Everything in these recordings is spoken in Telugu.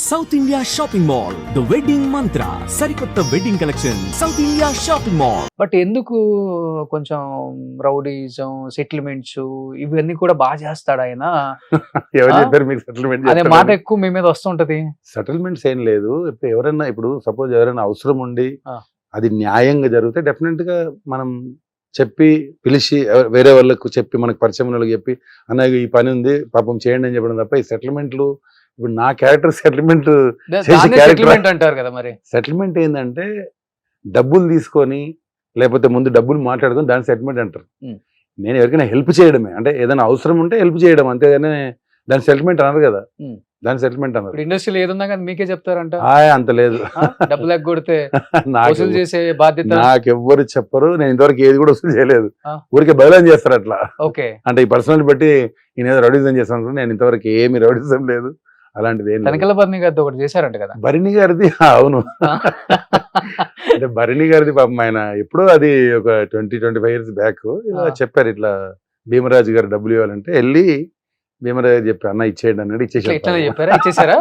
South India shopping mall the wedding మంత్ర సరికొత్త wedding collection south India shopping mall. But ఎందుకు కొంచెం రౌడీజం సెటిల్మెంట్స్ ఇవన్నీ కూడా బాగా చేస్తాడు ఆయన ఎవరు ఆ? చెప్పారు మీకు సెటిల్మెంట్ అనే మాట ఎక్కువ మీ మీద వస్తుంటది. సెటిల్మెంట్స్ ఏం లేదు. ఇప్పుడు ఎవరైనా ఇప్పుడు సపోజ్ ఎవరైనా అవసరం ఉండి ఆ. అది న్యాయంగా జరిగితే డెఫినెట్ గా మనం చెప్పి పిలిచి వేరే వాళ్ళకు చెప్పి మనకు పరిచయం ఉన్న వాళ్ళకి చెప్పి అన్నయ్య ఈ పని ఉంది పాపం చేయండి అని చెప్పడం తప్ప ఈ సెటిల్మెంట్లు ఇప్పుడు నా క్యారెక్టర్ సెటిల్మెంట్ character- సెటిల్మెంట్ అంటారు కదా మరి. సెటిల్మెంట్ ఏంటంటే డబ్బులు తీసుకొని లేకపోతే ముందు డబ్బులు మాట్లాడుకొని దాని సెటిల్మెంట్ అంటారు. Hmm. నేను ఎవరికైనా హెల్ప్ చేయడమే, అంటే ఏదైనా అవసరం ఉంటే హెల్ప్ చేయడం, అంతేగాని దాని సెటిల్మెంట్ అనరు కదా. Hmm. దాని సెటిల్మెంట్ అన్నారు. ఇప్పుడు ఇండస్ట్రీలో ఏదున్నా కానీ మీకే చెప్తారంట. అంత లేదు. డబ్బులు ఎగ్గొడితే నాకు వసూలు చేసే బాధ్యత. నాకెవ్వరు చెప్పరు, నేను ఇంతవరకు ఏది కూడా వసూలు చేయలేదు. ఆ. ఊరికే బయలుదేరి చేస్తారు అట్లా. ఓకే, అంటే ఈ పర్సనల్ బట్టి నేను ఏదో రౌడిజం చేస్తాను, నేను ఇంతవరకు ఏమి రౌడిజం లేదు, అలాంటిది ఏం లేదు. తనకల బర్ని గారితో ఒకటి చేశారంట కదా. భరణి గారిది అవును. అంటే భరణి గారిది పాపం ఆయన ఎప్పుడో అది ఒక 20-25 years బ్యాక్ ఇలా ఆ. చెప్పారు, ఇట్లా భీమరాజు గారు డబ్బులు ఇవ్వాలంటే వెళ్ళి భీమరాజు చెప్పి అన్న ఇచ్చేయండి అన్నాడు, ఇట్లా ఇచ్చేసాడు. చెప్పారా, ఇచ్చేసారా?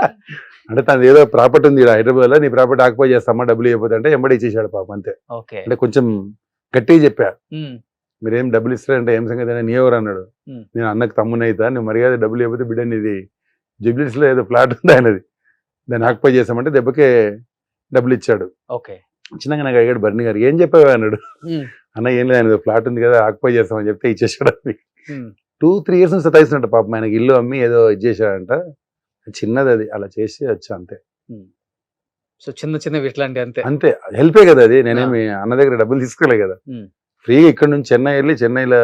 అంటే తనది ఏదో ప్రాపర్టీ ఉంది హైదరాబాద్ లో, నీ ప్రాపర్టీ ఆక్యుపై చేస్తామా డబ్బులు ఇవ్వకపోతే అంటే ఎంబడి ఇచ్చేసాడు పాపం అంతే. ఓకే. అంటే కొంచెం గట్టిగా చెప్పా, ఉమ్, మీరేం డబ్బులు ఇస్తారంటే ఏం సంగతి అని, నీ ఎవరు అన్నాడు. Hmm. నేను అన్నకు తమ్ముని అవుతా, నువ్వు మర్యాద డబ్బులు ఇవ్వకపోతే బిడ్డ ఇది జుబ్లీస్ లో ఏదో ప్లాట్ ఉంది ఆయనది, దాన్ని ఆక్యుపై చేసామంటే దెబ్బకే డబ్బులు ఇచ్చాడు. ఓకే. చిన్నగా నాకు అడిగాడు భరణి గారు ఏం చెప్పావు అన్నాడు. ఉమ్, అన్న ఏం లేదు, ఆయన ఫ్లాట్ ఉంది కదా ఆక్యుపై చేస్తామని చెప్తే ఇచ్చేసాడు. ఉమ్. 2-3 years నుంచి సతాయిస్తున్నట్టు పాపం, ఆయనకి ఇల్లు అమ్మి ఏదో ఇచ్చేసాడంట, చిన్నది అది, అలా చేసి వచ్చా అంతే. సో చిన్న చిన్న ఇట్లాంటి అంతే. అంతే హెల్పే కదా అది, నేనేమి అన్న దగ్గర డబ్బులు తీసుకోలే కదా, ఉమ్, ఫ్రీగా ఇక్కడ నుంచి చెన్నై వెళ్ళి చెన్నైలో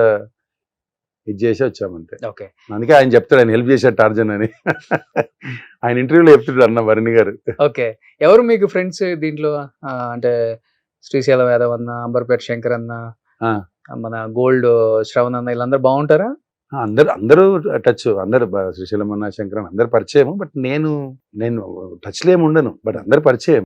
ఇది చేసి వచ్చామంతే. ఓకే. అందుకే ఆయన చెప్తాడు ఆయన హెల్ప్ చేశాడు టార్జన్ అని. ఆయన ఇంటర్వ్యూలో చెప్తాడు అన్న భరణి గారు. ఓకే. ఎవరు మీకు ఫ్రెండ్స్ దీంట్లో? అంటే శ్రీశైలం యాదవ్ అన్న, అంబర్పేట శంకర్ అన్న, ఆ. మన గోల్డ్ శ్రవణ్ అన్న, వీళ్ళందరూ బాగుంటారా? అందరూ టచ్, అందరు శ్రీశైలం అన్న శంకరన్ అందరు పరిచయం, బట్ నేను టచ్లో ఏమి ఉండను, బట్ అందరు పరిచయం.